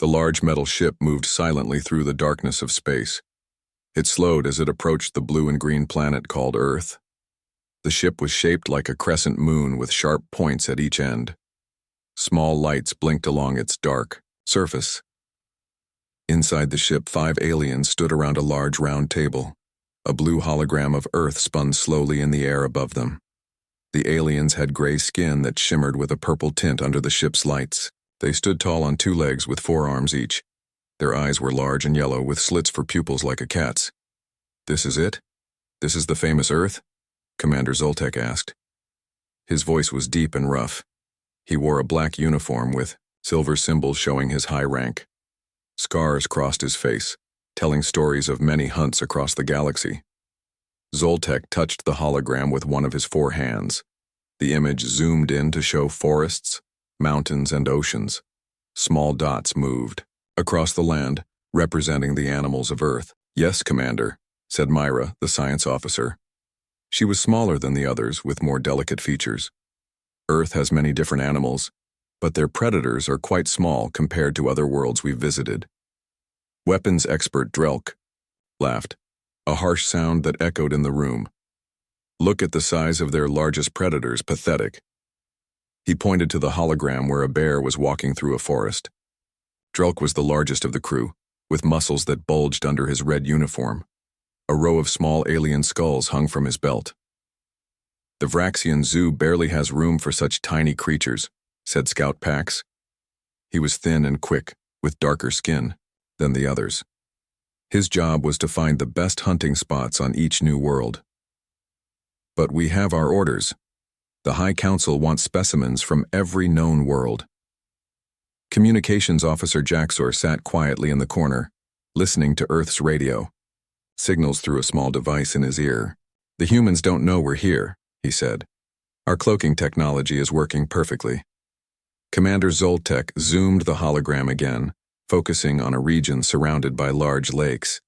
The large metal ship moved silently through the darkness of space. It slowed as it approached the blue and green planet called Earth. The ship was shaped like a crescent moon with sharp points at each end. Small lights blinked along its dark surface. Inside the ship, 5 aliens stood around a large round table. A blue hologram of Earth spun slowly in the air above them. The aliens had gray skin that shimmered with a purple tint under the ship's lights. They stood tall on 2 legs with 4 arms each. Their eyes were large and yellow with slits for pupils like a cat's. "This is it? This is the famous Earth?" Commander Zoltek asked. His voice was deep and rough. He wore a black uniform with silver symbols showing his high rank. Scars crossed his face, telling stories of many hunts across the galaxy. Zoltek touched the hologram with one of his 4 hands. The image zoomed in to show forests, mountains, and oceans. Small dots moved across the land, representing the animals of Earth. "Yes, Commander," said Myra, the science officer. She was smaller than the others, with more delicate features. Earth has many different animals, but their predators are quite small compared to other worlds we've visited. Weapons expert Drelk laughed, a harsh sound that echoed in the room. "Look at the size of their largest predators, pathetic." He pointed to the hologram where a bear was walking through a forest. Drelk was the largest of the crew, with muscles that bulged under his red uniform. A row of small alien skulls hung from his belt. "The Vraxian Zoo barely has room for such tiny creatures," said Scout Pax. He was thin and quick, with darker skin than the others. His job was to find the best hunting spots on each new world. "But we have our orders. The High Council wants specimens from every known world." Communications Officer Jaxor sat quietly in the corner, listening to Earth's radio. Signals through a small device in his ear. "The humans don't know we're here," he said. "Our cloaking technology is working perfectly." Commander Zoltek zoomed the hologram again, focusing on a region surrounded by large lakes.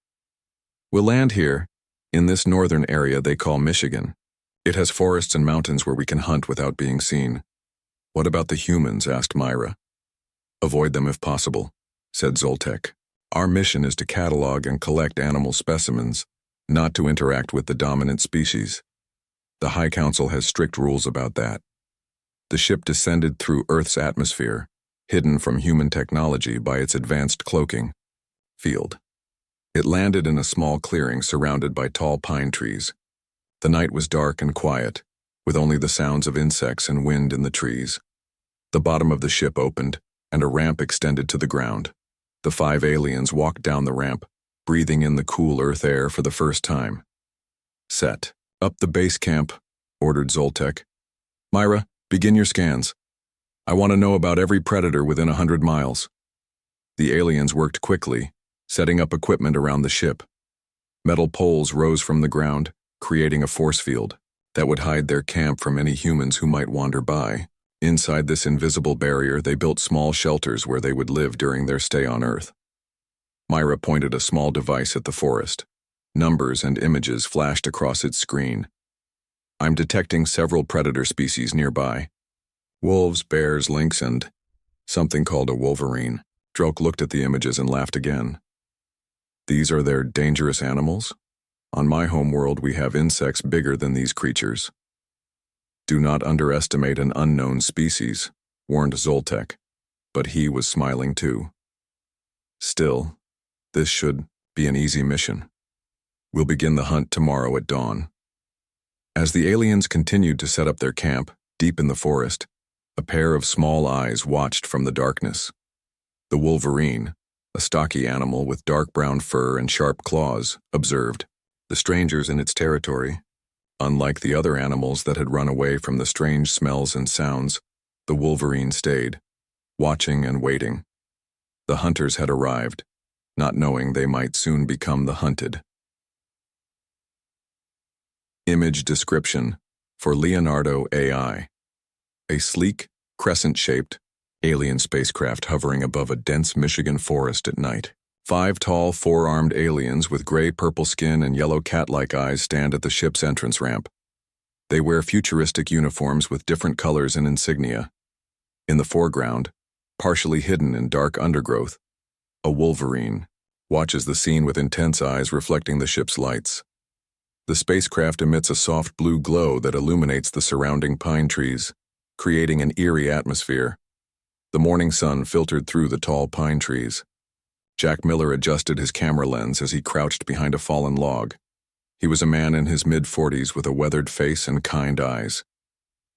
"We'll land here, in this northern area they call Michigan. It has forests and mountains where we can hunt without being seen." "What about the humans?" asked Myra. "Avoid them if possible," said Zoltek. "Our mission is to catalog and collect animal specimens, not to interact with the dominant species. The High Council has strict rules about that." The ship descended through Earth's atmosphere, hidden from human technology by its advanced cloaking field. It landed in a small clearing surrounded by tall pine trees. The night was dark and quiet, with only the sounds of insects and wind in the trees. The bottom of the ship opened, and a ramp extended to the ground. The 5 aliens walked down the ramp, breathing in the cool Earth air for the first time. "Set up the base camp," ordered Zoltek. "Myra, begin your scans. I want to know about every predator within 100 miles. The aliens worked quickly, setting up equipment around the ship. Metal poles rose from the ground, creating a force field that would hide their camp from any humans who might wander by. Inside this invisible barrier, they built small shelters where they would live during their stay on Earth. Myra pointed a small device at the forest. Numbers and images flashed across its screen. "I'm detecting several predator species nearby. Wolves, bears, lynx, and something called a Wolverine." Drelk looked at the images and laughed again. "These are their dangerous animals? On my homeworld, we have insects bigger than these creatures." "Do not underestimate an unknown species," warned Zoltek, but he was smiling too. "Still, this should be an easy mission. We'll begin the hunt tomorrow at dawn." As the aliens continued to set up their camp, deep in the forest, a pair of small eyes watched from the darkness. The Wolverine, a stocky animal with dark brown fur and sharp claws, observed the strangers in its territory. Unlike the other animals that had run away from the strange smells and sounds, the Wolverine stayed, watching and waiting. The hunters had arrived, not knowing they might soon become the hunted. Image description for Leonardo AI. A sleek, crescent-shaped, alien spacecraft hovering above a dense Michigan forest at night. 5 tall, 4-armed aliens with gray-purple skin and yellow cat-like eyes stand at the ship's entrance ramp. They wear futuristic uniforms with different colors and insignia. In the foreground, partially hidden in dark undergrowth, A Wolverine watches the scene with intense eyes reflecting the ship's lights. The spacecraft emits a soft blue glow that illuminates the surrounding pine trees, creating an eerie atmosphere. The morning sun filtered through the tall pine trees. Jack Miller adjusted his camera lens as he crouched behind a fallen log. He was a man in his mid-40s with a weathered face and kind eyes.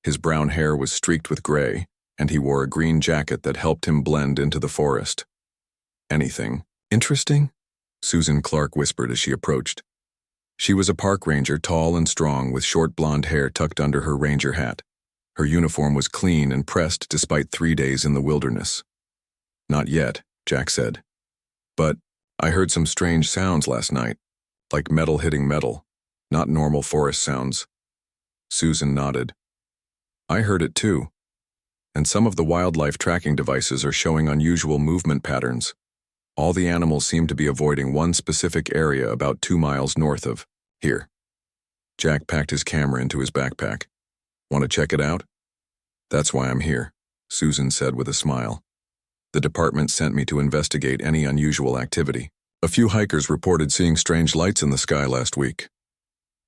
His brown hair was streaked with gray, and he wore a green jacket that helped him blend into the forest. "Anything interesting?" Susan Clark whispered as she approached. She was a park ranger, tall and strong, with short blonde hair tucked under her ranger hat. Her uniform was clean and pressed despite 3 days in the wilderness. "Not yet," Jack said. "But I heard some strange sounds last night, like metal hitting metal, not normal forest sounds." Susan nodded. "I heard it too. And some of the wildlife tracking devices are showing unusual movement patterns. All the animals seem to be avoiding one specific area about 2 miles north of here." Jack packed his camera into his backpack. "Want to check it out?" "That's why I'm here," Susan said with a smile. "The department sent me to investigate any unusual activity. A few hikers reported seeing strange lights in the sky last week."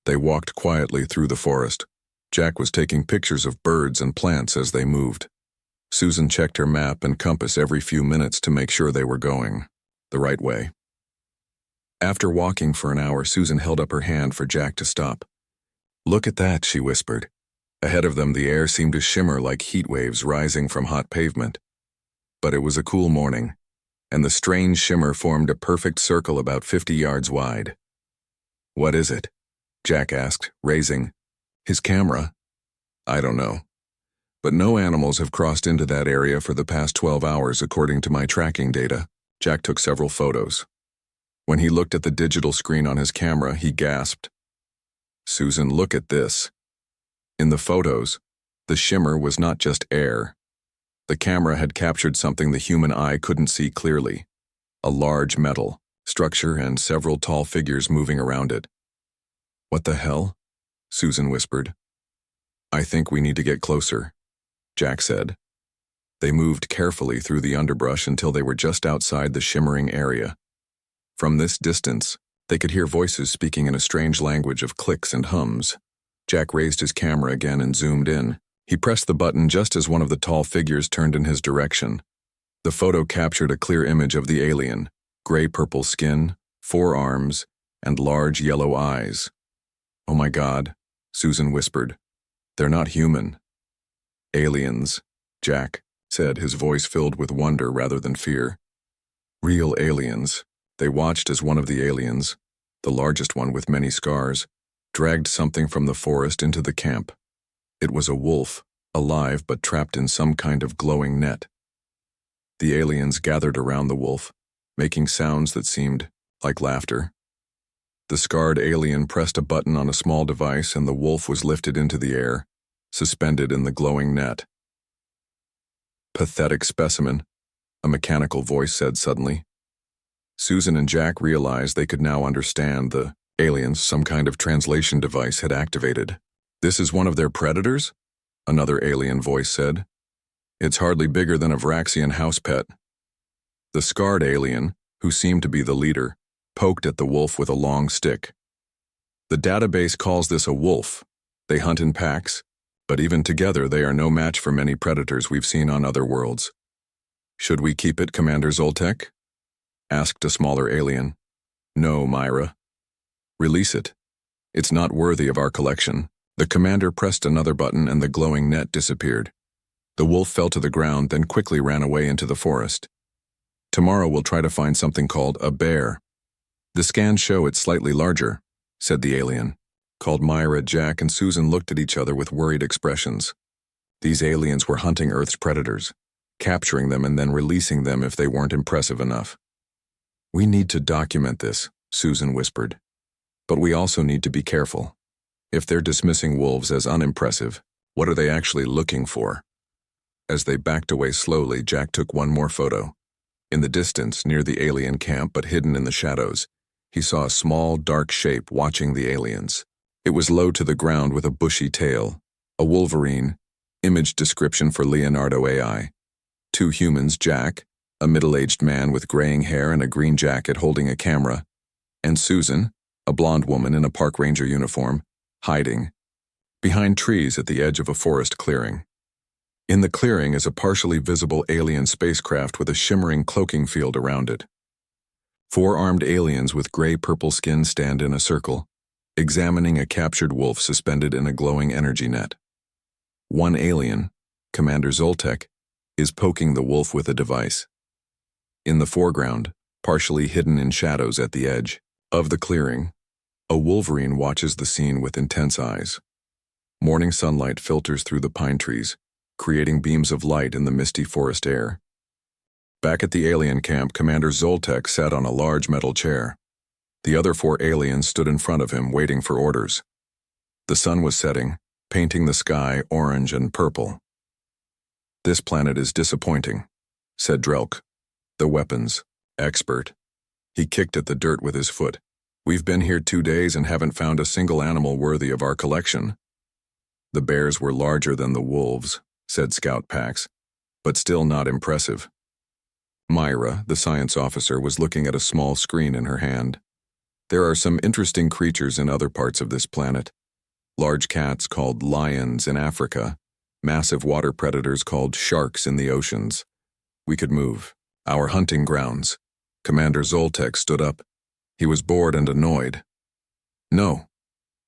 They walked quietly through the forest. Jack was taking pictures of birds and plants as they moved. Susan checked her map and compass every few minutes to make sure they were going the right way. After walking for an hour, Susan held up her hand for Jack to stop. "Look at that," she whispered. Ahead of them, the air seemed to shimmer like heat waves rising from hot pavement. But it was a cool morning, and the strange shimmer formed a perfect circle about 50 yards wide. "What is it?" Jack asked, raising his camera. "I don't know. But no animals have crossed into that area for the past 12 hours according to my tracking data." Jack took several photos. When he looked at the digital screen on his camera, he gasped. "Susan, look at this." In the photos, the shimmer was not just air. The camera had captured something the human eye couldn't see clearly: a large metal structure and several tall figures moving around it. "What the hell?" Susan whispered. "I think we need to get closer," Jack said. They moved carefully through the underbrush until they were just outside the shimmering area. From this distance, they could hear voices speaking in a strange language of clicks and hums. Jack raised his camera again and zoomed in. He pressed the button just as one of the tall figures turned in his direction. The photo captured a clear image of the alien: gray-purple skin, 4 arms, and large yellow eyes. "Oh my God," Susan whispered. "They're not human." "Aliens," Jack said, his voice filled with wonder rather than fear. "Real aliens." They watched as one of the aliens, the largest one with many scars, dragged something from the forest into the camp. It was a wolf, alive but trapped in some kind of glowing net. The aliens gathered around the wolf, making sounds that seemed like laughter. The scarred alien pressed a button on a small device and the wolf was lifted into the air, suspended in the glowing net. "Pathetic specimen," a mechanical voice said suddenly. Susan and Jack realized they could now understand the aliens some kind of translation device had activated. "This is one of their predators?" another alien voice said. "It's hardly bigger than a Vraxian house pet." The scarred alien, who seemed to be the leader, poked at the wolf with a long stick. "The database calls this a wolf. They hunt in packs, but even together they are no match for many predators we've seen on other worlds." "Should we keep it, Commander Zoltek?" asked a smaller alien. "No, Myra. Release it. It's not worthy of our collection." The commander pressed another button and the glowing net disappeared. The wolf fell to the ground, then quickly ran away into the forest. "Tomorrow we'll try to find something called a bear. The scans show it's slightly larger," said the alien. Called Myra, Jack and Susan looked at each other with worried expressions. These aliens were hunting Earth's predators, capturing them and then releasing them if they weren't impressive enough. "We need to document this," Susan whispered. "But we also need to be careful. If they're dismissing wolves as unimpressive, what are they actually looking for?" As they backed away slowly, Jack took one more photo. In the distance, near the alien camp but hidden in the shadows, he saw a small, dark shape watching the aliens. It was low to the ground with a bushy tail. A Wolverine. Image description for Leonardo AI. 2 humans, Jack, a middle-aged man with graying hair and a green jacket holding a camera, and Susan, a blonde woman in a park ranger uniform, hiding behind trees at the edge of a forest clearing. In the clearing is a partially visible alien spacecraft with a shimmering cloaking field around it. 4 armed aliens with gray-purple skin stand in a circle, examining a captured wolf suspended in a glowing energy net. One alien, Commander Zoltek, is poking the wolf with a device. In the foreground, partially hidden in shadows at the edge of the clearing, a Wolverine watches the scene with intense eyes. Morning sunlight filters through the pine trees, creating beams of light in the misty forest air. Back at the alien camp, Commander Zoltek sat on a large metal chair. The other 4 aliens stood in front of him, waiting for orders. The sun was setting, painting the sky orange and purple. "This planet is disappointing," said Drelk, the weapons expert. He kicked at the dirt with his foot. "We've been here 2 days and haven't found a single animal worthy of our collection." "The bears were larger than the wolves," said Scout Pax, "but still not impressive." Myra, the science officer, was looking at a small screen in her hand. "There are some interesting creatures in other parts of this planet. Large cats called lions in Africa, massive water predators called sharks in the oceans. We could move. Our hunting grounds." Commander Zoltek stood up. He was bored and annoyed. "No.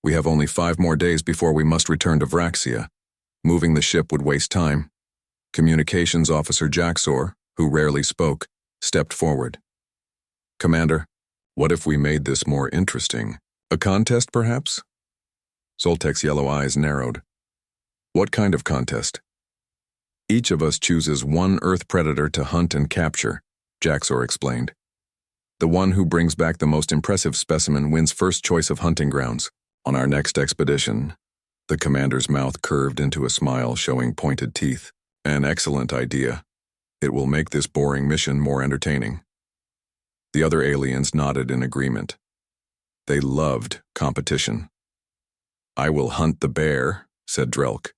We have only 5 more days before we must return to Vraxia. Moving the ship would waste time." Communications Officer Jaxor, who rarely spoke, stepped forward. "Commander, what if we made this more interesting? A contest, perhaps?" Zoltek's yellow eyes narrowed. "What kind of contest?" "Each of us chooses 1 Earth predator to hunt and capture," Jaxor explained. "The one who brings back the most impressive specimen wins first choice of hunting grounds. On our next expedition." The commander's mouth curved into a smile showing pointed teeth. "An excellent idea. It will make this boring mission more entertaining." The other aliens nodded in agreement. They loved competition. "I will hunt the bear," said Drelk.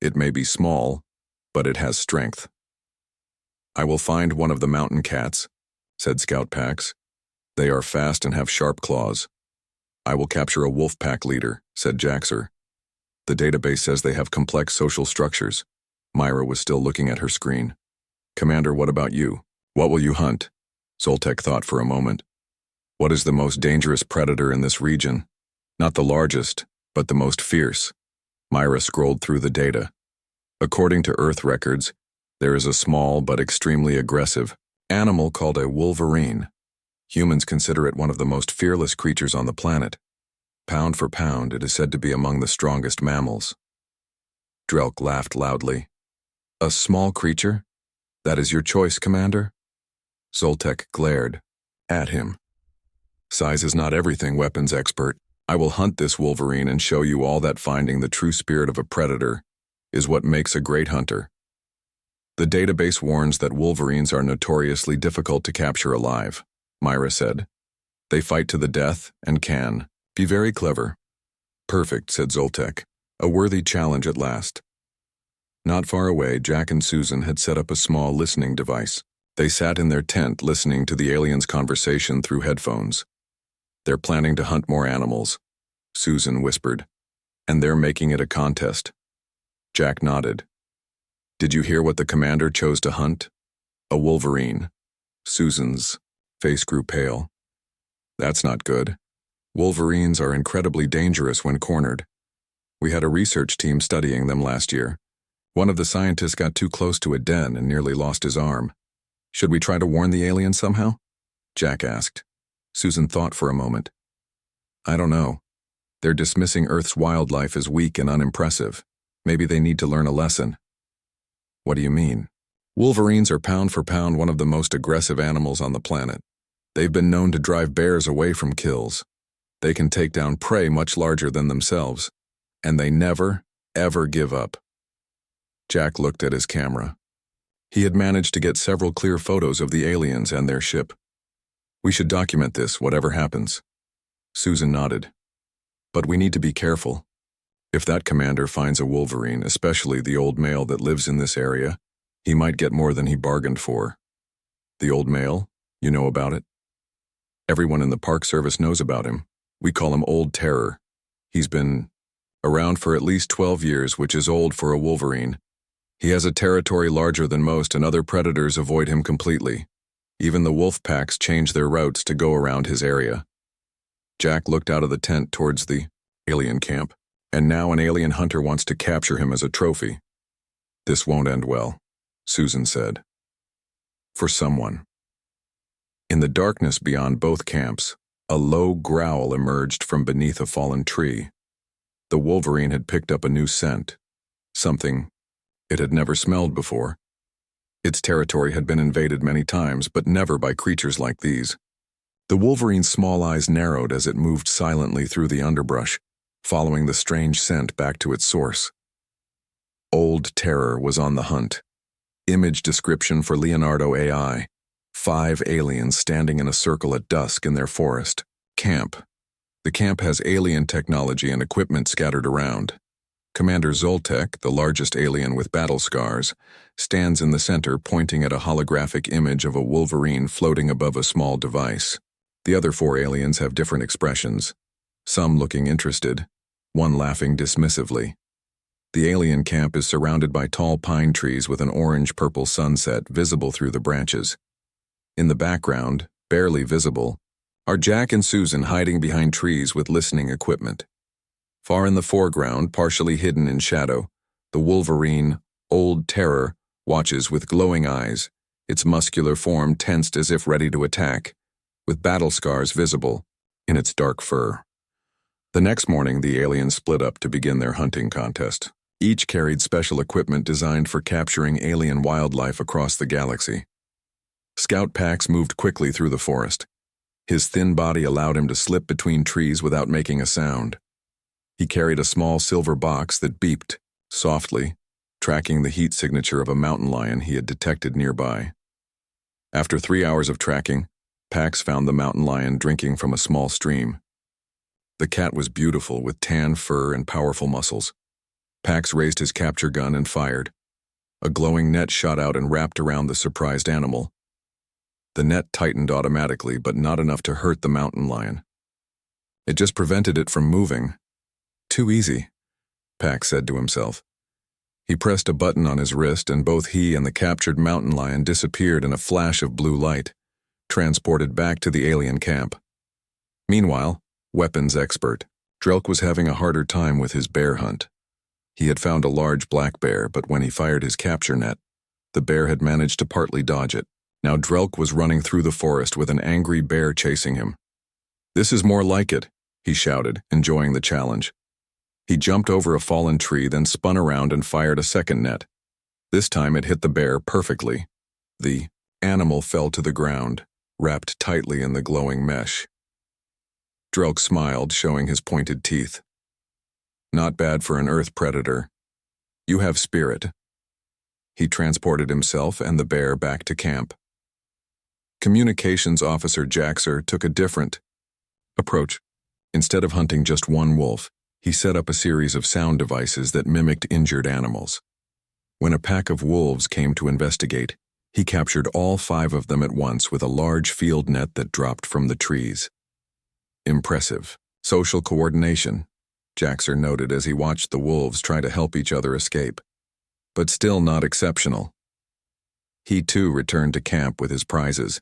"It may be small, but it has strength." "I will find one of the mountain cats," said Scout Pax. "They are fast and have sharp claws." "I will capture a wolf pack leader," said Jaxor. "The database says they have complex social structures." Myra was still looking at her screen. "Commander, what about you? What will you hunt?" Zoltek thought for a moment. "What is the most dangerous predator in this region? Not the largest, but the most fierce." Myra scrolled through the data. "According to Earth records, there is a small but extremely aggressive animal called a Wolverine. Humans consider it one of the most fearless creatures on the planet. Pound for pound, it is said to be among the strongest mammals." Drelk laughed loudly. "A small creature? That is your choice, Commander?" Zoltek glared at him. "Size is not everything, weapons expert. I will hunt this Wolverine and show you all that finding the true spirit of a predator is what makes a great hunter." "The database warns that Wolverines are notoriously difficult to capture alive," Myra said. "They fight to the death and can be very clever." "Perfect," said Zoltek. "A worthy challenge at last." Not far away, Jack and Susan had set up a small listening device. They sat in their tent listening to the aliens' conversation through headphones. "They're planning to hunt more animals," Susan whispered. "And they're making it a contest." Jack nodded. "Did you hear what the commander chose to hunt?" "A Wolverine." Susan's face grew pale. "That's not good. Wolverines are incredibly dangerous when cornered. We had a research team studying them last year. One of the scientists got too close to a den and nearly lost his arm. Should we try to warn the aliens somehow?" Jack asked. Susan thought for a moment. "I don't know. They're dismissing Earth's wildlife as weak and unimpressive. Maybe they need to learn a lesson." "What do you mean?" "Wolverines are pound for pound one of the most aggressive animals on the planet. They've been known to drive bears away from kills. They can take down prey much larger than themselves. And they never, ever give up." Jack looked at his camera. He had managed to get several clear photos of the aliens and their ship. "We should document this, whatever happens." Susan nodded. "But we need to be careful. If that commander finds a Wolverine, especially the old male that lives in this area, he might get more than he bargained for." The old male? You know about it? Everyone in the Park Service knows about him. We call him Old Terror. He's been around for at least 12 years, which is old for a Wolverine. He has a territory larger than most, and other predators avoid him completely. Even the wolf packs change their routes to go around his area. Jack looked out of the tent towards the alien camp, and now an alien hunter wants to capture him as a trophy. This won't end well, Susan said. For someone. In the darkness beyond both camps, a low growl emerged from beneath a fallen tree. The Wolverine had picked up a new scent, something it had never smelled before. Its territory had been invaded many times, but never by creatures like these. The Wolverine's small eyes narrowed as it moved silently through the underbrush, following the strange scent back to its source. Old Terror was on the hunt. Image description for Leonardo AI. 5 aliens standing in a circle at dusk in their forest. Camp. The camp has alien technology and equipment scattered around. Commander Zoltek, the largest alien with battle scars, stands in the center pointing at a holographic image of a Wolverine floating above a small device. The other 4 aliens have different expressions, some looking interested, one laughing dismissively. The alien camp is surrounded by tall pine trees with an orange-purple sunset visible through the branches. In the background, barely visible, are Jack and Susan hiding behind trees with listening equipment. Far in the foreground, partially hidden in shadow, the Wolverine, Old Terror, watches with glowing eyes, its muscular form tensed as if ready to attack, with battle scars visible in its dark fur. The next morning, the aliens split up to begin their hunting contest. Each carried special equipment designed for capturing alien wildlife across the galaxy. Scout packs moved quickly through the forest. His thin body allowed him to slip between trees without making a sound. He carried a small silver box that beeped, softly, tracking the heat signature of a mountain lion he had detected nearby. After 3 hours of tracking, Pax found the mountain lion drinking from a small stream. The cat was beautiful with tan fur and powerful muscles. Pax raised his capture gun and fired. A glowing net shot out and wrapped around the surprised animal. The net tightened automatically, but not enough to hurt the mountain lion. It just prevented it from moving. Too easy, Pax said to himself. He pressed a button on his wrist, and both he and the captured mountain lion disappeared in a flash of blue light, transported back to the alien camp. Meanwhile, weapons expert Drelk was having a harder time with his bear hunt. He had found a large black bear, but when he fired his capture net, the bear had managed to partly dodge it. Now Drelk was running through the forest with an angry bear chasing him. "This is more like it," he shouted, enjoying the challenge. He jumped over a fallen tree, then spun around and fired a second net. This time it hit the bear perfectly. The animal fell to the ground, wrapped tightly in the glowing mesh. Drelk smiled, showing his pointed teeth. "Not bad for an Earth predator. You have spirit." He transported himself and the bear back to camp. Communications Officer Jaxer took a different approach. Instead of hunting just one wolf, he set up a series of sound devices that mimicked injured animals. When a pack of wolves came to investigate, he captured all 5 of them at once with a large field net that dropped from the trees. Impressive. Social coordination, Jaxer noted as he watched the wolves try to help each other escape. But still not exceptional. He too returned to camp with his prizes.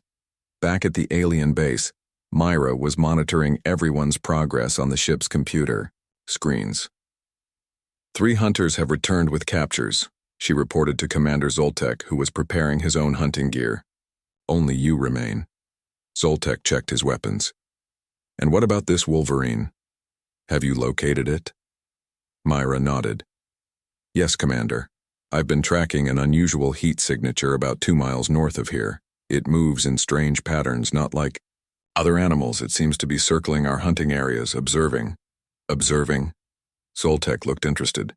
Back at the alien base, Myra was monitoring everyone's progress on the ship's computer screens. 3 hunters have returned with captures, she reported to Commander Zoltek, who was preparing his own hunting gear. Only you remain. Zoltek checked his weapons. And what about this Wolverine? Have you located it? Myra nodded. Yes, Commander. I've been tracking an unusual heat signature about 2 miles north of here. It moves in strange patterns, not like other animals. It seems to be circling our hunting areas, observing. Observing? Zoltek looked interested.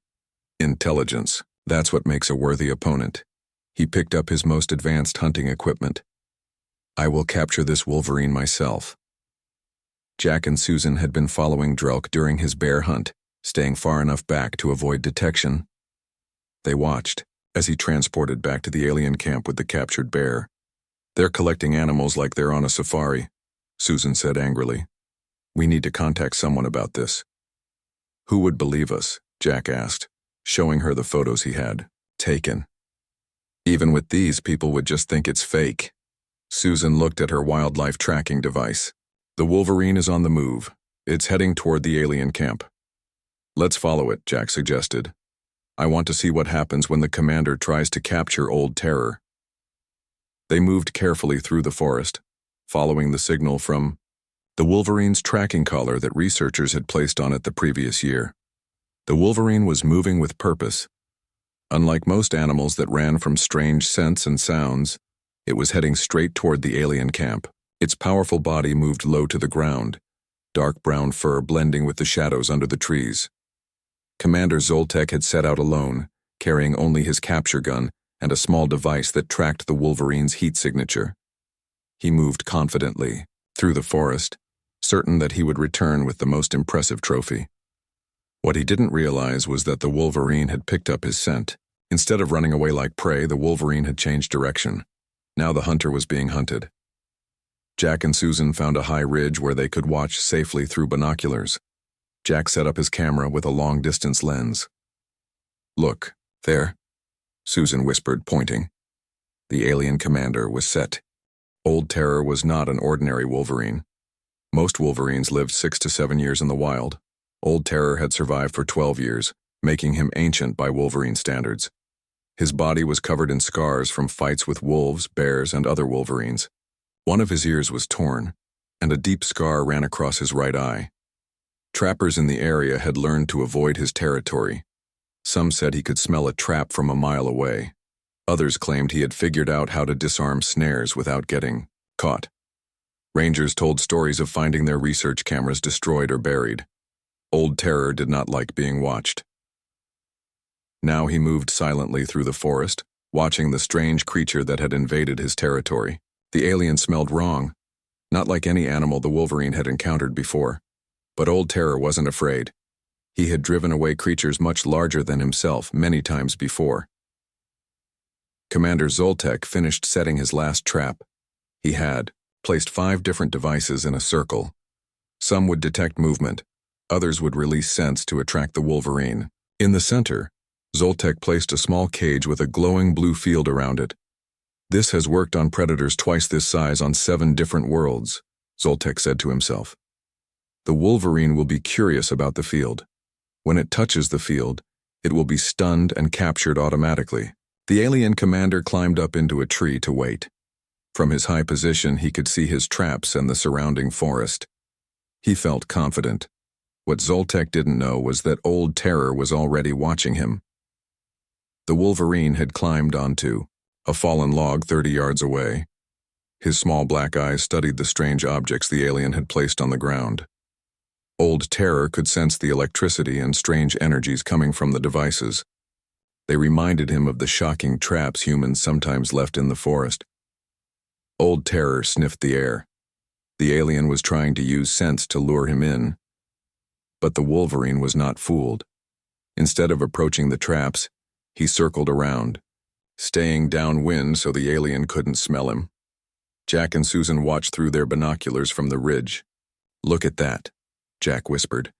Intelligence. That's what makes a worthy opponent. He picked up his most advanced hunting equipment. I will capture this Wolverine myself. Jack and Susan had been following Drelk during his bear hunt, staying far enough back to avoid detection. They watched as he transported back to the alien camp with the captured bear. They're collecting animals like they're on a safari, Susan said angrily. We need to contact someone about this. Who would believe us? Jack asked, showing her the photos he had taken. Even with these, people would just think it's fake. Susan looked at her wildlife tracking device. The Wolverine is on the move. It's heading toward the alien camp. Let's follow it, Jack suggested. I want to see what happens when the commander tries to capture Old Terror. They moved carefully through the forest, following the signal from the Wolverine's tracking collar that researchers had placed on it the previous year. The Wolverine was moving with purpose. Unlike most animals that ran from strange scents and sounds, it was heading straight toward the alien camp. Its powerful body moved low to the ground, dark brown fur blending with the shadows under the trees. Commander Zoltek had set out alone, carrying only his capture gun and a small device that tracked the Wolverine's heat signature. He moved confidently through the forest, certain that he would return with the most impressive trophy. What he didn't realize was that the Wolverine had picked up his scent. Instead of running away like prey, the Wolverine had changed direction. Now the hunter was being hunted. Jack and Susan found a high ridge where they could watch safely through binoculars. Jack set up his camera with a long-distance lens. Look, there, Susan whispered, pointing. The alien commander was set. Old Terror was not an ordinary Wolverine. Most Wolverines lived 6 to 7 years in the wild. Old Terror had survived for 12 years, making him ancient by Wolverine standards. His body was covered in scars from fights with wolves, bears, and other Wolverines. One of his ears was torn, and a deep scar ran across his right eye. Trappers in the area had learned to avoid his territory. Some said he could smell a trap from a mile away. Others claimed he had figured out how to disarm snares without getting caught. Rangers told stories of finding their research cameras destroyed or buried. Old Terror did not like being watched. Now he moved silently through the forest, watching the strange creature that had invaded his territory. The alien smelled wrong, not like any animal the Wolverine had encountered before. But Old Terror wasn't afraid. He had driven away creatures much larger than himself many times before. Commander Zoltek finished setting his last trap. He had placed 5 different devices in a circle. Some would detect movement, others would release scents to attract the Wolverine. In the center, Zoltek placed a small cage with a glowing blue field around it. This has worked on predators twice this size on 7 different worlds, Zoltek said to himself. The Wolverine will be curious about the field. When it touches the field, it will be stunned and captured automatically. The alien commander climbed up into a tree to wait. From his high position, he could see his traps and the surrounding forest. He felt confident. What Zoltek didn't know was that Old Terror was already watching him. The Wolverine had climbed onto a fallen log 30 yards away. His small black eyes studied the strange objects the alien had placed on the ground. Old Terror could sense the electricity and strange energies coming from the devices. They reminded him of the shocking traps humans sometimes left in the forest. Old Terror sniffed the air. The alien was trying to use scents to lure him in. But the Wolverine was not fooled. Instead of approaching the traps, he circled around, staying downwind so the alien couldn't smell him. Jack and Susan watched through their binoculars from the ridge. Look at that, Jack whispered.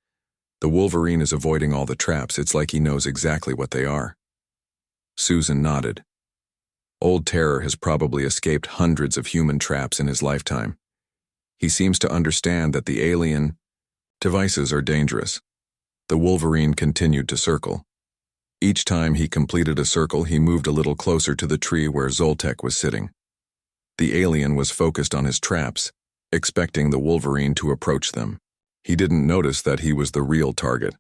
The Wolverine is avoiding all the traps. It's like he knows exactly what they are. Susan nodded. Old Terror has probably escaped hundreds of human traps in his lifetime. He seems to understand that the alien devices are dangerous. The Wolverine continued to circle. Each time he completed a circle, he moved a little closer to the tree where Zoltek was sitting. The alien was focused on his traps, expecting the Wolverine to approach them. He didn't notice that he was the real target.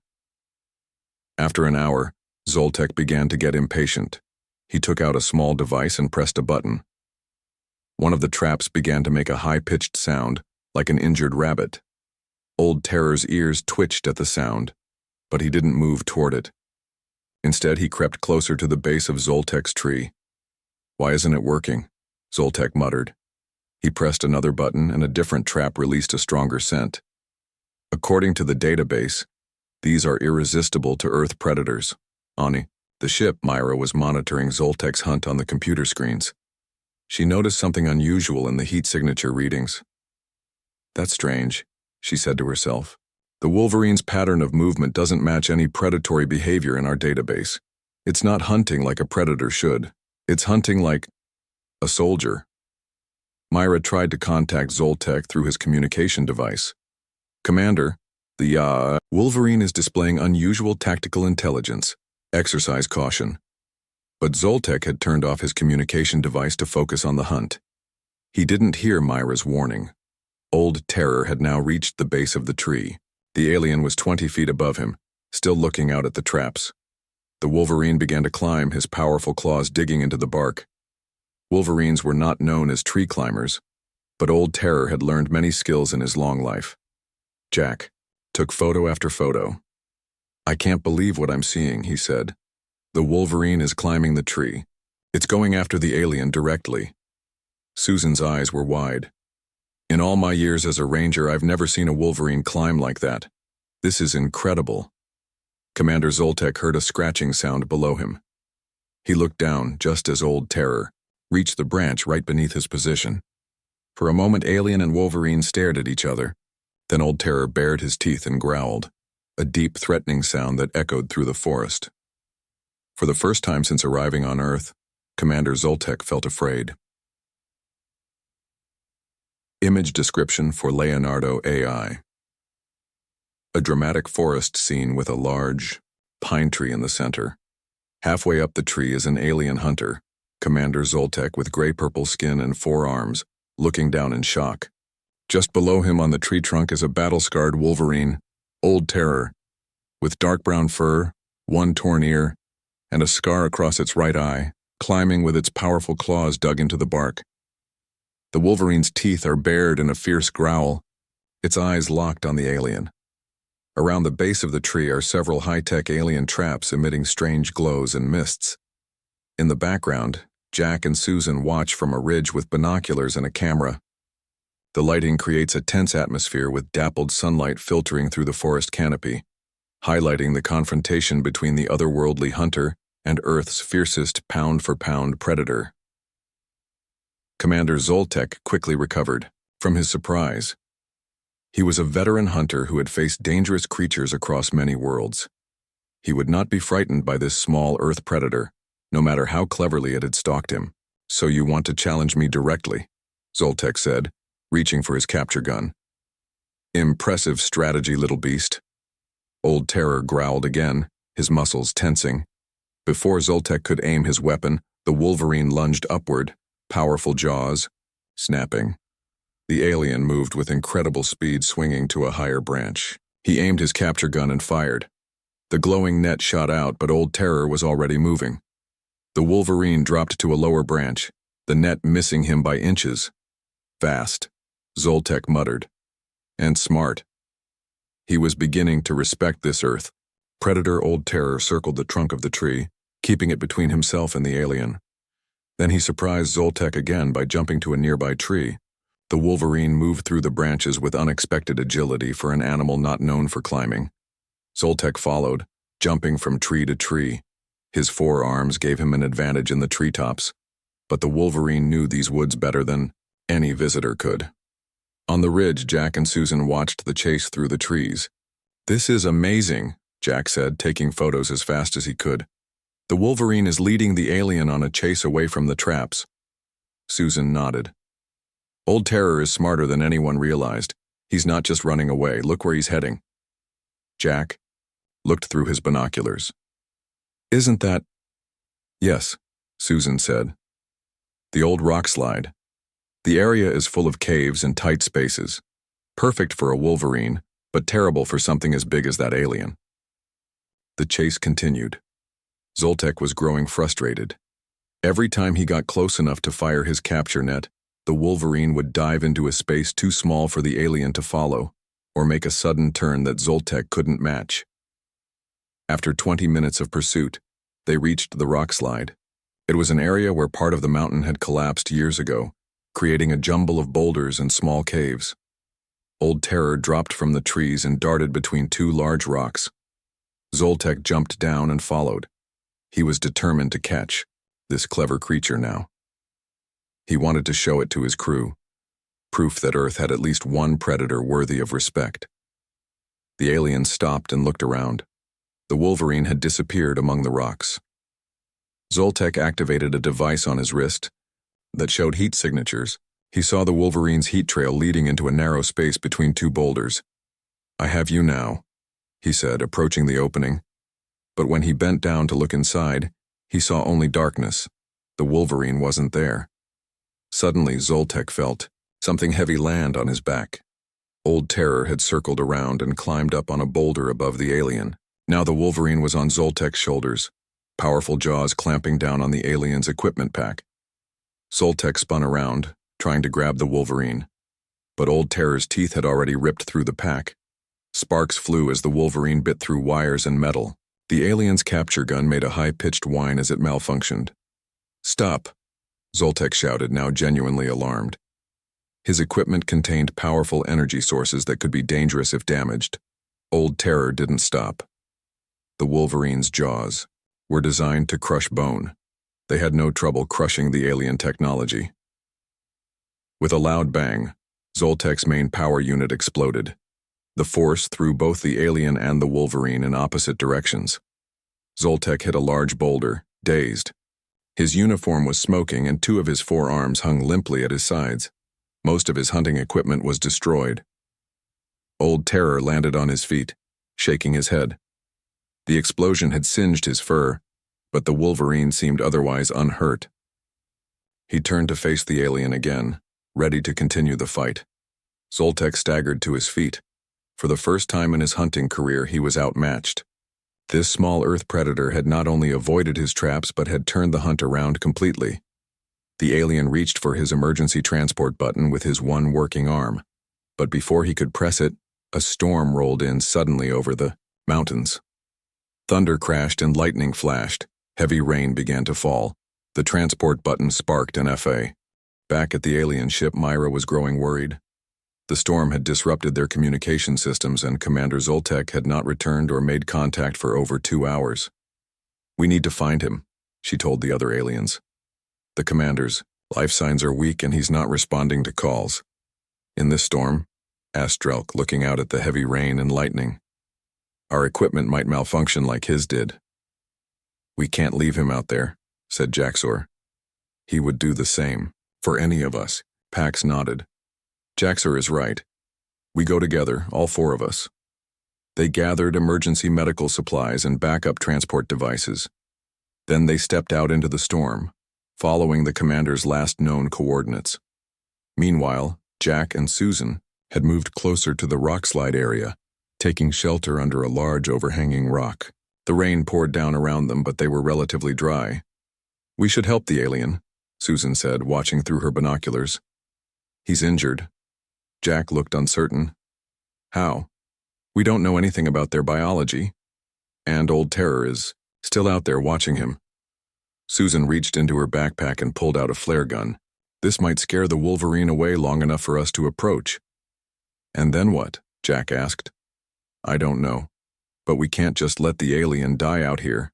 After an hour, Zoltek began to get impatient. He took out a small device and pressed a button. One of the traps began to make a high-pitched sound, like an injured rabbit. Old Terror's ears twitched at the sound, but he didn't move toward it. Instead, he crept closer to the base of Zoltek's tree. Why isn't it working? Zoltek muttered. He pressed another button and a different trap released a stronger scent. According to the database, these are irresistible to Earth predators. Ani, the ship Myra was monitoring Zoltek's hunt on the computer screens. She noticed something unusual in the heat signature readings. "That's strange," she said to herself. "The Wolverine's pattern of movement doesn't match any predatory behavior in our database. It's not hunting like a predator should. It's hunting like a soldier." Myra tried to contact Zoltek through his communication device. "Commander, the Wolverine is displaying unusual tactical intelligence. Exercise caution." But Zoltek had turned off his communication device to focus on the hunt. He didn't hear Myra's warning. Old Terror had now reached the base of the tree. The alien was 20 feet above him, still looking out at the traps. The Wolverine began to climb, his powerful claws digging into the bark. Wolverines were not known as tree climbers, but Old Terror had learned many skills in his long life. Jack took photo after photo. "I can't believe what I'm seeing," he said. "The Wolverine is climbing the tree. It's going after the alien directly." Susan's eyes were wide. "In all my years as a ranger, I've never seen a Wolverine climb like that. This is incredible." Commander Zoltek heard a scratching sound below him. He looked down just as Old Terror reached the branch right beneath his position. For a moment, alien and Wolverine stared at each other. Then Old Terror bared his teeth and growled, a deep, threatening sound that echoed through the forest. For the first time since arriving on Earth, Commander Zoltek felt afraid. Image description for Leonardo AI. A dramatic forest scene with a large pine tree in the center. Halfway up the tree is an alien hunter, Commander Zoltek with gray-purple skin and 4 arms, looking down in shock. Just below him on the tree trunk is a battle-scarred Wolverine, Old Terror, with dark brown fur, 1 torn ear, and a scar across its right eye, climbing with its powerful claws dug into the bark. The Wolverine's teeth are bared in a fierce growl, its eyes locked on the alien. Around the base of the tree are several high-tech alien traps emitting strange glows and mists. In the background, Jack and Susan watch from a ridge with binoculars and a camera. The lighting creates a tense atmosphere with dappled sunlight filtering through the forest canopy, highlighting the confrontation between the otherworldly hunter and Earth's fiercest pound-for-pound predator. Commander Zoltek quickly recovered from his surprise. He was a veteran hunter who had faced dangerous creatures across many worlds. He would not be frightened by this small Earth predator, no matter how cleverly it had stalked him. "So you want to challenge me directly?" Zoltek said, reaching for his capture gun. "Impressive strategy, little beast." Old Terror growled again, his muscles tensing. Before Zoltek could aim his weapon, the Wolverine lunged upward, powerful jaws snapping. The alien moved with incredible speed, swinging to a higher branch. He aimed his capture gun and fired. The glowing net shot out, but Old Terror was already moving. The Wolverine dropped to a lower branch, the net missing him by inches. "Fast," Zoltek muttered. "And smart." He was beginning to respect this Earth. Predator Old Terror circled the trunk of the tree, keeping it between himself and the alien. Then he surprised Zoltek again by jumping to a nearby tree. The Wolverine moved through the branches with unexpected agility for an animal not known for climbing. Zoltek followed, jumping from tree to tree. His 4 arms gave him an advantage in the treetops, but the Wolverine knew these woods better than any visitor could. On the ridge, Jack and Susan watched the chase through the trees. "This is amazing," Jack said, taking photos as fast as he could. "The Wolverine is leading the alien on a chase away from the traps." Susan nodded. "Old Terror is smarter than anyone realized. He's not just running away. Look where he's heading." Jack looked through his binoculars. "Isn't that—" "Yes," Susan said. "The old rock slide. The area is full of caves and tight spaces. Perfect for a Wolverine, but terrible for something as big as that alien." The chase continued. Zoltek was growing frustrated. Every time he got close enough to fire his capture net, the Wolverine would dive into a space too small for the alien to follow, or make a sudden turn that Zoltek couldn't match. After 20 minutes of pursuit, they reached the rock slide. It was an area where part of the mountain had collapsed years ago, creating a jumble of boulders and small caves. Old Terror dropped from the trees and darted between 2 large rocks. Zoltek jumped down and followed. He was determined to catch this clever creature now. He wanted to show it to his crew, proof that Earth had at least one predator worthy of respect. The aliens stopped and looked around. The Wolverine had disappeared among the rocks. Zoltek activated a device on his wrist that showed heat signatures. He saw the Wolverine's heat trail leading into a narrow space between two boulders. "I have you now," he said, approaching the opening. But when he bent down to look inside, he saw only darkness. The Wolverine wasn't there. Suddenly, Zoltek felt something heavy land on his back. Old Terror had circled around and climbed up on a boulder above the alien. Now the Wolverine was on Zoltek's shoulders, powerful jaws clamping down on the alien's equipment pack. Zoltek spun around, trying to grab the Wolverine. But Old Terror's teeth had already ripped through the pack. Sparks flew as the Wolverine bit through wires and metal. The alien's capture gun made a high-pitched whine as it malfunctioned. "Stop!" Zoltek shouted, now genuinely alarmed. His equipment contained powerful energy sources that could be dangerous if damaged. Old Terror didn't stop. The Wolverine's jaws were designed to crush bone. They had no trouble crushing the alien technology. With a loud bang, Zoltek's main power unit exploded. The force threw both the alien and the Wolverine in opposite directions. Zoltek hit a large boulder, dazed. His uniform was smoking and two of his forearms hung limply at his sides. Most of his hunting equipment was destroyed. Old Terror landed on his feet, shaking his head. The explosion had singed his fur, but the Wolverine seemed otherwise unhurt. He turned to face the alien again, ready to continue the fight. Zoltek staggered to his feet. For the first time in his hunting career, he was outmatched. This small Earth predator had not only avoided his traps but had turned the hunt around completely. The alien reached for his emergency transport button with his one working arm. But before he could press it, a storm rolled in suddenly over the mountains. Thunder crashed and lightning flashed. Heavy rain began to fall. The transport button sparked an FA. Back at the alien ship, Myra was growing worried. The storm had disrupted their communication systems and Commander Zoltek had not returned or made contact for over 2 hours. "We need to find him," she told the other aliens. "The commander's life signs are weak and he's not responding to calls." "In this storm?" asked Drelk, looking out at the heavy rain and lightning. "Our equipment might malfunction like his did." "We can't leave him out there," said Jaxor. "He would do the same. For any of us." Pax nodded. "Jaxor is right. We go together, all 4 of us." They gathered emergency medical supplies and backup transport devices. Then they stepped out into the storm, following the commander's last known coordinates. Meanwhile, Jack and Susan had moved closer to the rockslide area, taking shelter under a large overhanging rock. The rain poured down around them, but they were relatively dry. "We should help the alien," Susan said, watching through her binoculars. "He's injured." Jack looked uncertain. "How? We don't know anything about their biology. And Old Terror is still out there watching him." Susan reached into her backpack and pulled out a flare gun. "This might scare the Wolverine away long enough for us to approach." "And then what?" Jack asked. "I don't know. But we can't just let the alien die out here."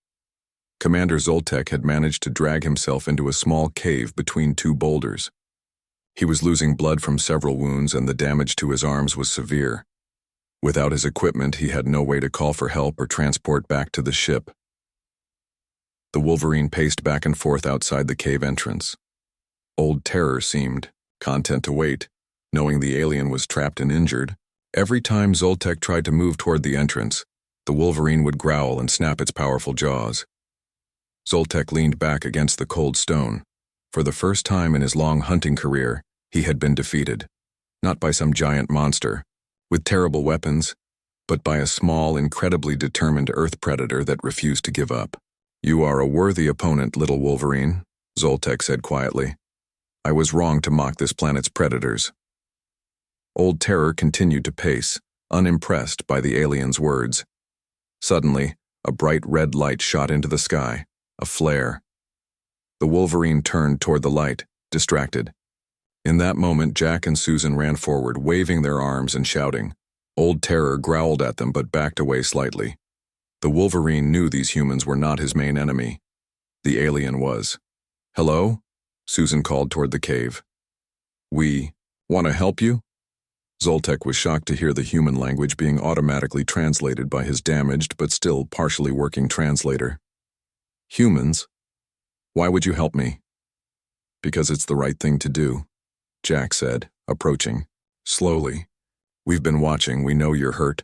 Commander Zoltek had managed to drag himself into a small cave between 2 boulders. He was losing blood from several wounds and the damage to his arms was severe. Without his equipment, he had no way to call for help or transport back to the ship. The Wolverine paced back and forth outside the cave entrance. Old Terror seemed content to wait, knowing the alien was trapped and injured. Every time Zoltek tried to move toward the entrance, the Wolverine would growl and snap its powerful jaws. Zoltek leaned back against the cold stone. For the first time in his long hunting career, he had been defeated. Not by some giant monster, with terrible weapons, but by a small, incredibly determined Earth predator that refused to give up. "You are a worthy opponent, little Wolverine," Zoltek said quietly. "I was wrong to mock this planet's predators." Old Terror continued to pace, unimpressed by the alien's words. Suddenly, a bright red light shot into the sky, a flare. The Wolverine turned toward the light, distracted. In that moment, Jack and Susan ran forward, waving their arms and shouting. Old Terror growled at them but backed away slightly. The Wolverine knew these humans were not his main enemy. The alien was. "Hello?" Susan called toward the cave. We want to help you? Zoltek was shocked to hear the human language being automatically translated by his damaged but still partially working translator. Humans? Why would you help me? Because it's the right thing to do, Jack said, approaching. Slowly. We've been watching, we know you're hurt.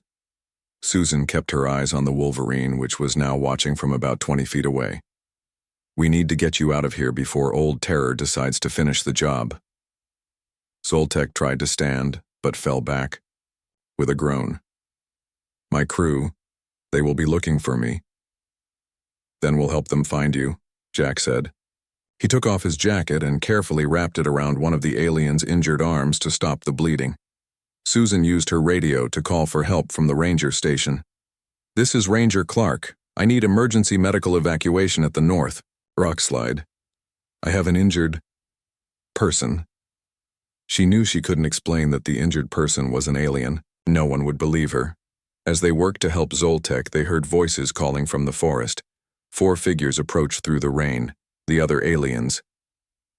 Susan kept her eyes on the Wolverine, which was now watching from about 20 feet away. We need to get you out of here before Old Terror decides to finish the job. Zoltek tried to stand, but fell back, with a groan. My crew, they will be looking for me. Then we'll help them find you, Jack said. He took off his jacket and carefully wrapped it around one of the alien's injured arms to stop the bleeding. Susan used her radio to call for help from the ranger station. This is Ranger Clark. I need emergency medical evacuation at the north rock slide. I have an injured person. She knew she couldn't explain that the injured person was an alien. No one would believe her. As they worked to help Zoltek, they heard voices calling from the forest. 4 figures approached through the rain, the other aliens.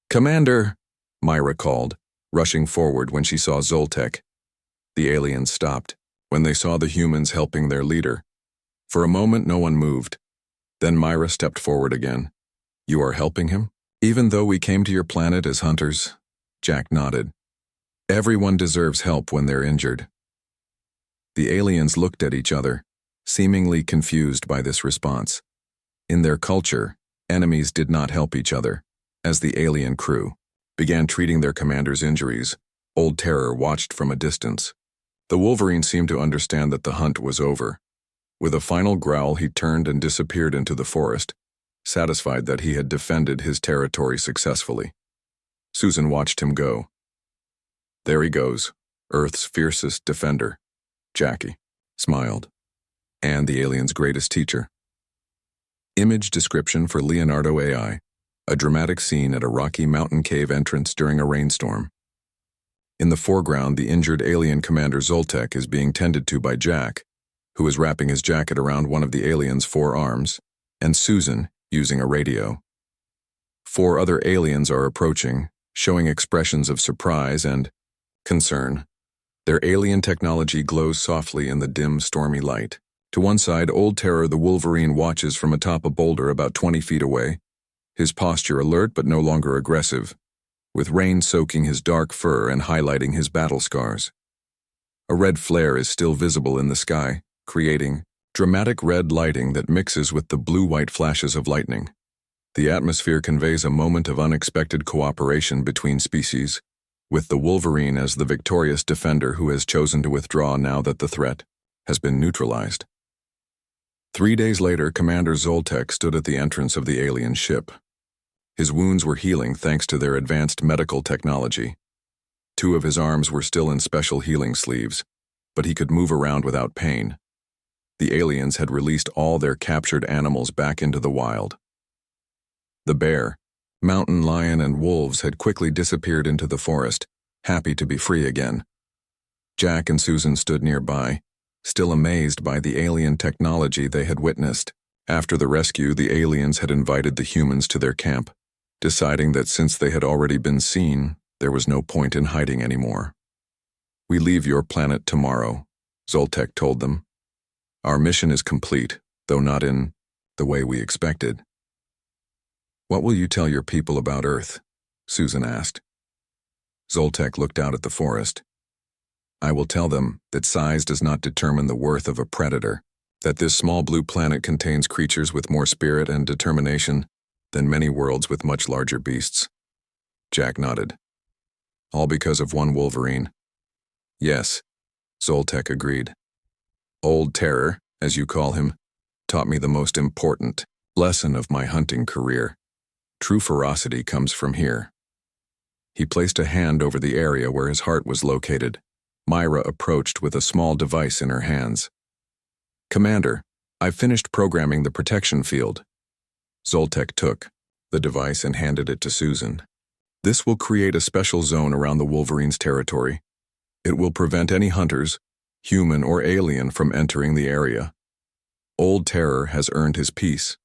Commander, Myra called, rushing forward when she saw Zoltek. The aliens stopped when they saw the humans helping their leader. For a moment, no one moved. Then Myra stepped forward again. You are helping him? Even though we came to your planet as hunters, Jack nodded. Everyone deserves help when they're injured. The aliens looked at each other, seemingly confused by this response. In their culture, enemies did not help each other. As the alien crew began treating their commander's injuries, Old Terror watched from a distance. The Wolverine seemed to understand that the hunt was over. With a final growl, he turned and disappeared into the forest, satisfied that he had defended his territory successfully. Susan watched him go. There he goes, Earth's fiercest defender. Jackie smiled. And the alien's greatest teacher. Image description for Leonardo AI. A dramatic scene at a rocky mountain cave entrance during a rainstorm. In the foreground, the injured alien commander Zoltek is being tended to by Jack, who is wrapping his jacket around one of the alien's 4 arms, and Susan, using a radio. 4 other aliens are approaching, showing expressions of surprise and concern. Their alien technology glows softly in the dim, stormy light. To one side, Old Terror the Wolverine watches from atop a boulder about 20 feet away, his posture alert but no longer aggressive, with rain soaking his dark fur and highlighting his battle scars. A red flare is still visible in the sky, creating dramatic red lighting that mixes with the blue-white flashes of lightning. The atmosphere conveys a moment of unexpected cooperation between species, with the Wolverine as the victorious defender who has chosen to withdraw now that the threat has been neutralized. 3 days later, Commander Zoltek stood at the entrance of the alien ship. His wounds were healing thanks to their advanced medical technology. 2 of his arms were still in special healing sleeves, but he could move around without pain. The aliens had released all their captured animals back into the wild. The bear, mountain lion, and wolves had quickly disappeared into the forest, happy to be free again. Jack and Susan stood nearby, still amazed by the alien technology they had witnessed. After the rescue, the aliens had invited the humans to their camp, deciding that since they had already been seen, there was no point in hiding anymore. We leave your planet tomorrow, Zoltek told them. Our mission is complete, though not in the way we expected. What will you tell your people about Earth? Susan asked. Zoltek looked out at the forest. I will tell them that size does not determine the worth of a predator, that this small blue planet contains creatures with more spirit and determination than many worlds with much larger beasts. Jack nodded. All because of one Wolverine. Yes, Zoltek agreed. Old Terror, as you call him, taught me the most important lesson of my hunting career. True ferocity comes from here. He placed a hand over the area where his heart was located. Myra approached with a small device in her hands. Commander, I've finished programming the protection field. Zoltek took the device and handed it to Susan. This will create a special zone around the Wolverine's territory. It will prevent any hunters, human or alien, from entering the area. Old Terror has earned his peace.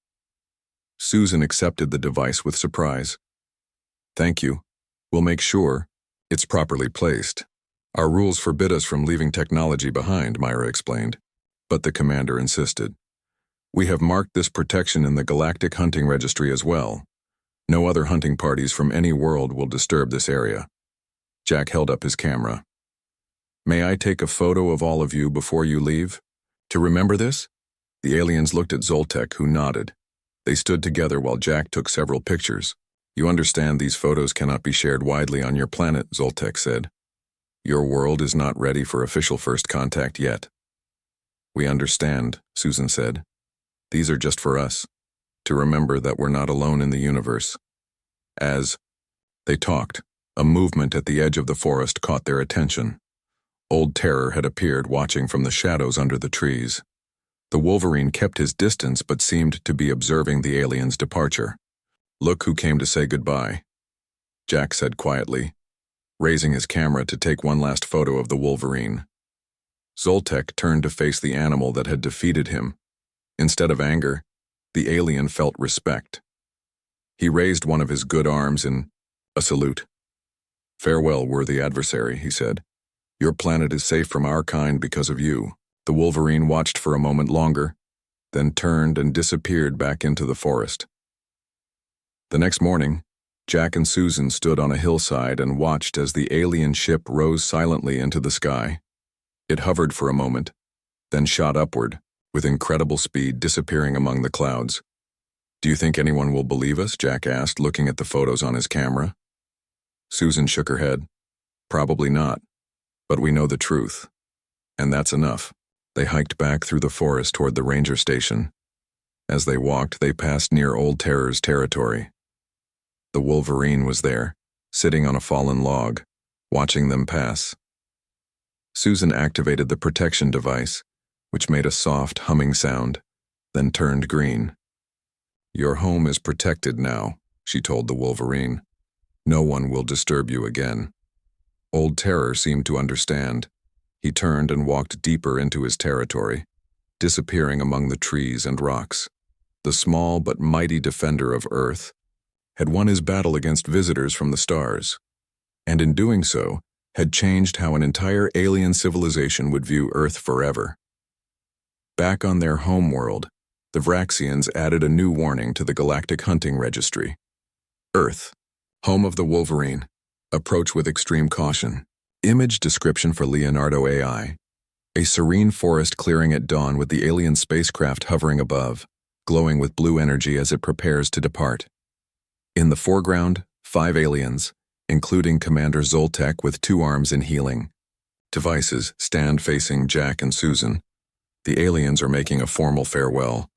Susan accepted the device with surprise. Thank you. We'll make sure it's properly placed. Our rules forbid us from leaving technology behind, Myra explained. But the commander insisted. We have marked this protection in the Galactic Hunting Registry as well. No other hunting parties from any world will disturb this area. Jack held up his camera. May I take a photo of all of you before you leave? To remember this? The aliens looked at Zoltek, who nodded. They stood together while Jack took several pictures. You understand these photos cannot be shared widely on your planet, Zoltek said. Your world is not ready for official first contact yet. We understand, Susan said. These are just for us, to remember that we're not alone in the universe. As they talked, a movement at the edge of the forest caught their attention. Old Terror had appeared, watching from the shadows under the trees. The Wolverine kept his distance but seemed to be observing the aliens' departure. Look who came to say goodbye, Jack said quietly, raising his camera to take one last photo of the Wolverine. Zoltek turned to face the animal that had defeated him. Instead of anger, the alien felt respect. He raised one of his good arms in a salute. Farewell, worthy adversary, he said. Your planet is safe from our kind because of you. The Wolverine watched for a moment longer, then turned and disappeared back into the forest. The next morning, Jack and Susan stood on a hillside and watched as the alien ship rose silently into the sky. It hovered for a moment, then shot upward, with incredible speed, disappearing among the clouds. Do you think anyone will believe us? Jack asked, looking at the photos on his camera. Susan shook her head. Probably not, but we know the truth. And that's enough. They hiked back through the forest toward the ranger station. As they walked, they passed near Old Terror's territory. The Wolverine was there, sitting on a fallen log, watching them pass. Susan activated the protection device, which made a soft humming sound, then turned green. Your home is protected now, she told the Wolverine. No one will disturb you again. Old Terror seemed to understand. He turned and walked deeper into his territory, disappearing among the trees and rocks. The small but mighty defender of Earth had won his battle against visitors from the stars, and in doing so, had changed how an entire alien civilization would view Earth forever. Back on their home world, the Vraxians added a new warning to the Galactic Hunting Registry. Earth, home of the Wolverine. Approach with extreme caution. Image description for Leonardo AI. A serene forest clearing at dawn with the alien spacecraft hovering above, glowing with blue energy as it prepares to depart. In the foreground, 5 aliens, including Commander Zoltek with 2 arms in healing. Devices stand facing Jack and Susan. The aliens are making a formal farewell.